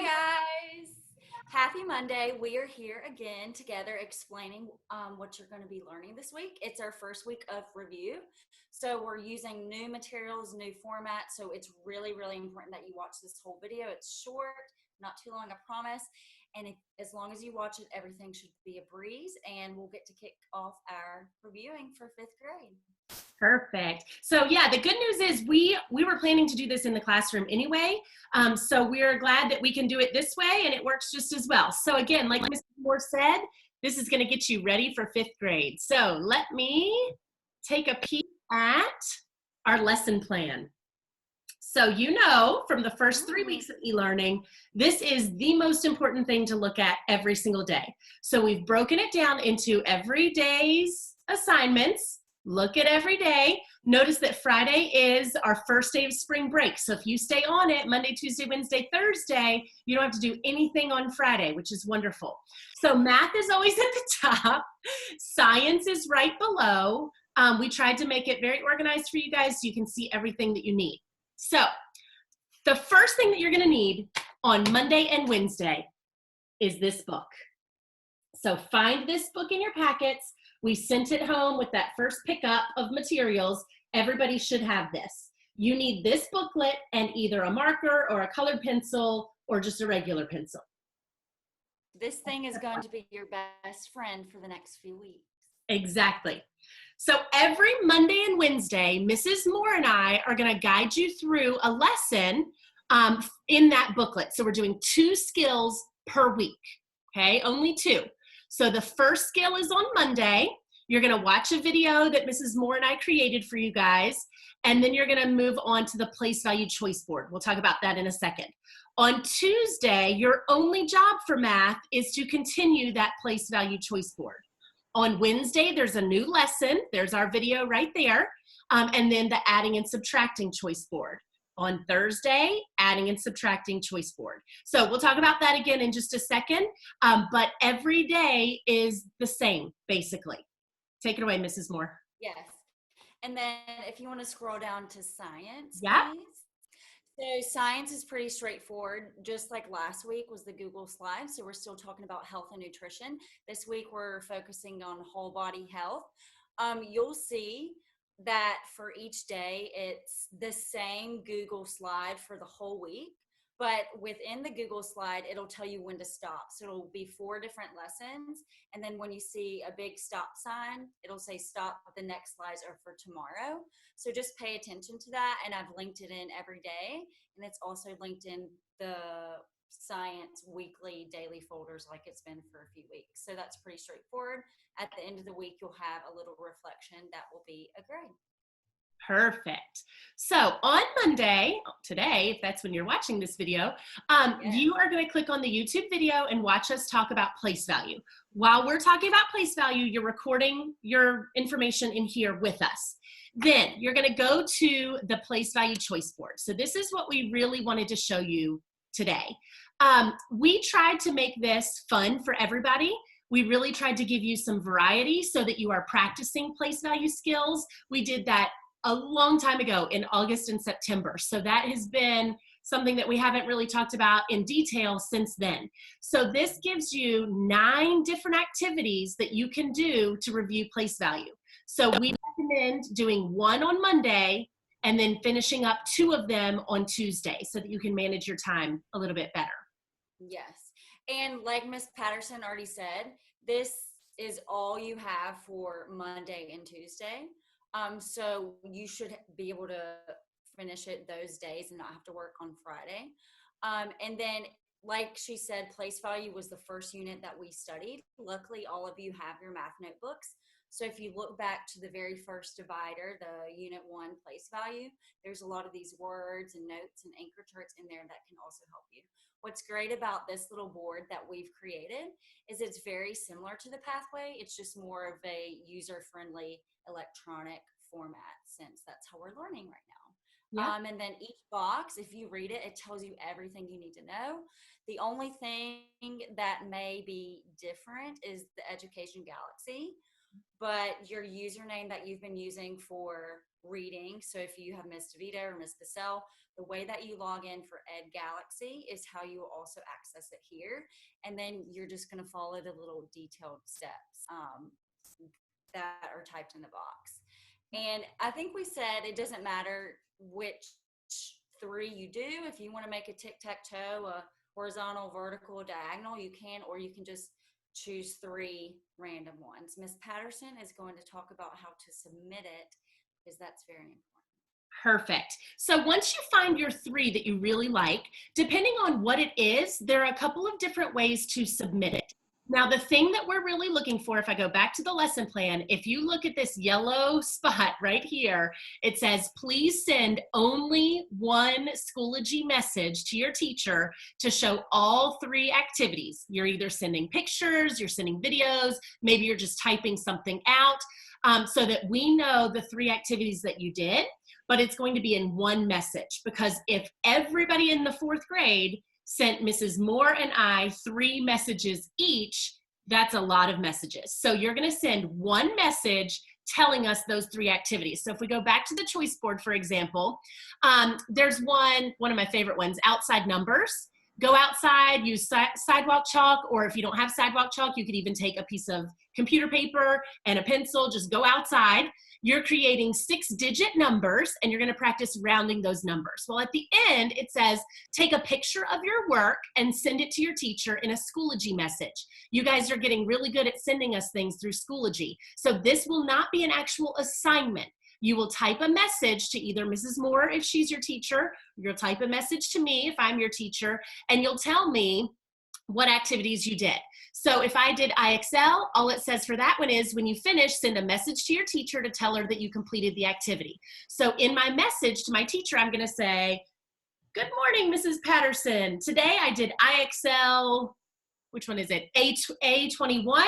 guys. Happy Monday. We are here again together explaining what you're going to be learning this week. It's our first week of review. So we're using new materials, new format. So it's really, really important that you watch this whole video. It's short, not too long, I promise. And as long as you watch it, everything should be a breeze. And we'll get to kick off our reviewing for fifth grade. Perfect. So yeah, the good news is we were planning to do this in the classroom anyway. So we're glad that we can do it this way and it works just as well. So again, like Mrs. Moore said, this is going to get you ready for fifth grade. So let me take a peek at our lesson plan. So you know, from the first 3 weeks of e-learning, this is the most important thing to look at every single day. So we've broken it down into every day's assignments. Look at every day. Notice that Friday is our first day of spring break. So if you stay on it, Monday, Tuesday, Wednesday, Thursday, you don't have to do anything on Friday, which is wonderful. So math is always at the top. Science is right below. We tried to make it very organized for you guys so you can see everything that you need. So the first thing that you're going to need on Monday and Wednesday is this book. So find this book in your packets. We sent it home with that first pickup of materials. Everybody should have this. You need this booklet and either a marker or a colored pencil or just a regular pencil. This thing is going to be your best friend for the next few weeks. Exactly. So every Monday and Wednesday, Mrs. Moore and I are going to guide you through a lesson in that booklet. So we're doing 2 skills per week, okay? Only 2. So the first skill is on Monday. You're going to watch a video that Mrs. Moore and I created for you guys, and then you're going to move on to the place value choice board. We'll talk about that in a second. On Tuesday, your only job for math is to continue that place value choice board. On Wednesday, there's a new lesson. There's our video right there. And then the adding and subtracting choice board. On Thursday, adding and subtracting choice board. So we'll talk about that again in just a second. But every day is the same, basically. Take it away, Mrs. Moore. Yes. And then if you want to scroll down to science, Yeah. please. So science is pretty straightforward. Just like last week was the Google slide. So we're still talking about health and nutrition. This week we're focusing on whole body health. You'll see that for each day, it's the same Google slide for the whole week. But within the Google slide, it'll tell you when to stop. So it'll be 4 different lessons. And then when you see a big stop sign, it'll say stop. The next slides are for tomorrow. So just pay attention to that. And I've linked it in every day. And it's also linked in the science weekly daily folders like it's been for a few weeks. So that's pretty straightforward. At the end of the week, you'll have a little reflection that will be a grade. Perfect. So on Monday, today, if that's when you're watching this video, you are going to click on the YouTube video and watch us talk about place value. While we're talking about place value, you're recording your information in here with us. Then you're going to go to the place value choice board. So this is what we really wanted to show you today. We tried to make this fun for everybody. We really tried to give you some variety so that you are practicing place value skills. We did that a long time ago in August and September. So that has been something that we haven't really talked about in detail since then. So this gives you 9 different activities that you can do to review place value. So we recommend doing 1 on Monday and then finishing up 2 of them on Tuesday so that you can manage your time a little bit better. Yes. And like Ms. Patterson already said, this is all you have for Monday and Tuesday. So you should be able to finish it those days and not have to work on Friday. And then, like she said, place value was the first unit that we studied. Luckily, all of you have your math notebooks. So if you look back to the very first divider, the unit 1 place value, there's a lot of these words and notes and anchor charts in there that can also help you. What's great about this little board that we've created is it's very similar to the pathway. It's just more of a user-friendly electronic format since that's how we're learning right now. Yeah. And then each box, if you read it, it tells you everything you need to know. The only thing that may be different is the Education Galaxy, but your username that you've been using for reading, so if you have Ms. DeVito or Ms. Cassell, The way that you log in for Ed Galaxy is how you will also access it here. And then you're just going to follow the little detailed steps that are typed in the box. And I think we said it doesn't matter which 3 you do. If you want to make a tic-tac-toe, a horizontal, vertical, diagonal, you can, or you can just choose 3 random ones. Miss Patterson is going to talk about how to submit it because that's very important. Perfect. So once you find your 3 that you really like, depending on what it is, there are a couple of different ways to submit it. Now, the thing that we're really looking for, if I go back to the lesson plan, if you look at this yellow spot right here, it says, please send only one Schoology message to your teacher to show all 3 activities. You're either sending pictures, you're sending videos, maybe you're just typing something out, so that we know the 3 activities that you did, but it's going to be in one message, because if everybody in the 4th grade sent Mrs. Moore and I 3 messages each, that's a lot of messages. So you're going to send one message telling us those 3 activities. So if we go back to the choice board, for example, there's one of my favorite ones, outside numbers. Go outside, use sidewalk chalk, or if you don't have sidewalk chalk, you could even take a piece of computer paper and a pencil, just go outside. You're creating 6-digit numbers, and you're gonna practice rounding those numbers. Well, at the end, it says, take a picture of your work and send it to your teacher in a Schoology message. You guys are getting really good at sending us things through Schoology. So this will not be an actual assignment. You will type a message to either Mrs. Moore if she's your teacher, you'll type a message to me if I'm your teacher, and you'll tell me what activities you did. So if I did IXL, all it says for that one is, when you finish, send a message to your teacher to tell her that you completed the activity. So in my message to my teacher, I'm gonna say, good morning, Mrs. Patterson. Today I did IXL, which one is it? A21,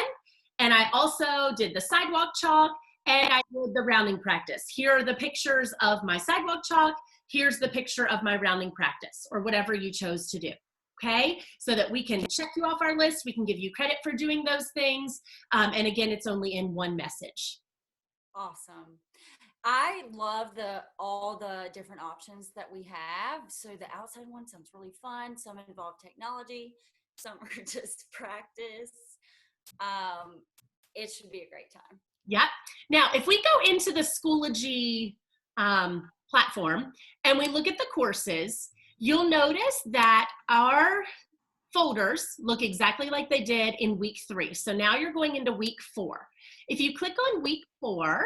and I also did the sidewalk chalk, and I did the rounding practice. Here are the pictures of my sidewalk chalk. Here's the picture of my rounding practice, or whatever you chose to do. Okay, so that we can check you off our list, we can give you credit for doing those things, and again, it's only in one message. Awesome. I love all the different options that we have. So the outside one sounds really fun. Some involve technology, some are just practice. It should be a great time. Yep. Now, if we go into the Schoology platform and we look at the courses, you'll notice that our folders look exactly like they did in week 3. So now you're going into week 4. If you click on week 4,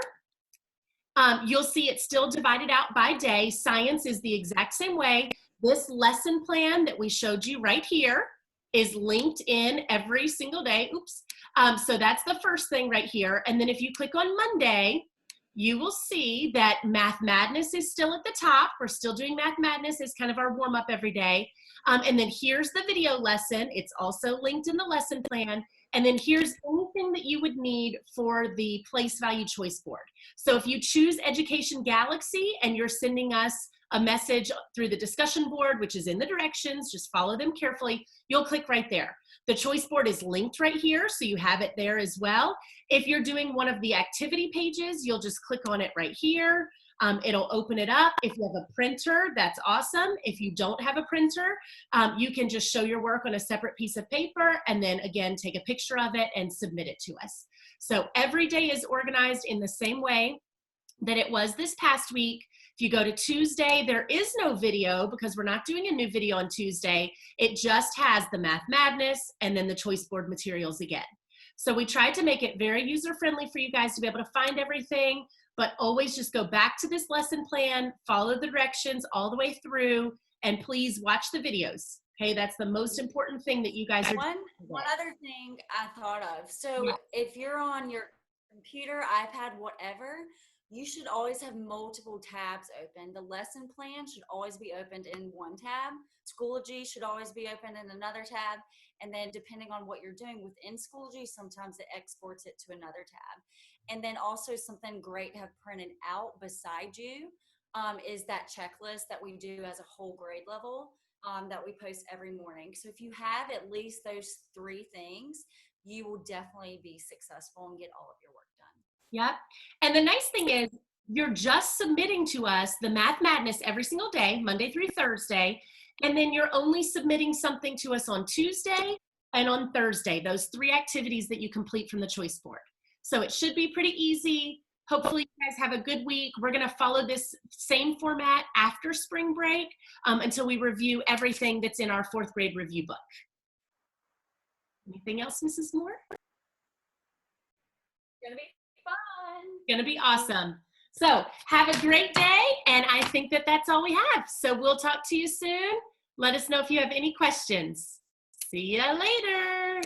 you'll see it's still divided out by day. Science is the exact same way. This lesson plan that we showed you right here is linked in every single day. Oops. So that's the first thing right here. And then if you click on Monday, you will see that Math Madness is still at the top. We're still doing Math Madness as kind of our warm-up every day. And then here's the video lesson. It's also linked in the lesson plan. And then here's anything that you would need for the place value choice board. So if you choose Education Galaxy and you're sending us a message through the discussion board, which is in the directions, just follow them carefully, you'll click right there. The choice board is linked right here, so you have it there as well. If you're doing one of the activity pages, you'll just click on it right here. It'll open it up. If you have a printer, that's awesome. If you don't have a printer, you can just show your work on a separate piece of paper and then again, take a picture of it and submit it to us. So every day is organized in the same way that it was this past week. If you go to Tuesday, there is no video because we're not doing a new video on Tuesday. It just has the Math Madness and then the choice board materials again. So we tried to make it very user-friendly for you guys to be able to find everything, but always just go back to this lesson plan, follow the directions all the way through, and please watch the videos. Okay, that's the most important thing that you guys are doing. One other thing I thought of. So if you're on your computer, iPad, whatever, you should always have multiple tabs open. The lesson plan should always be opened in one tab. Schoology should always be opened in another tab. And then depending on what you're doing within Schoology, sometimes it exports it to another tab. And then also something great to have printed out beside you is that checklist that we do as a whole grade level that we post every morning. So if you have at least those 3 things, you will definitely be successful and get all of your work done. Yep. And the nice thing is you're just submitting to us the Math Madness every single day, Monday through Thursday, and then you're only submitting something to us on Tuesday and on Thursday, those 3 activities that you complete from the choice board. So it should be pretty easy. Hopefully you guys have a good week. We're gonna follow this same format after spring break until we review everything that's in our 4th grade review book. Anything else, Mrs. Moore? It's gonna be fun. Gonna be awesome. So have a great day, and I think that that's all we have. So we'll talk to you soon. Let us know if you have any questions. See ya later.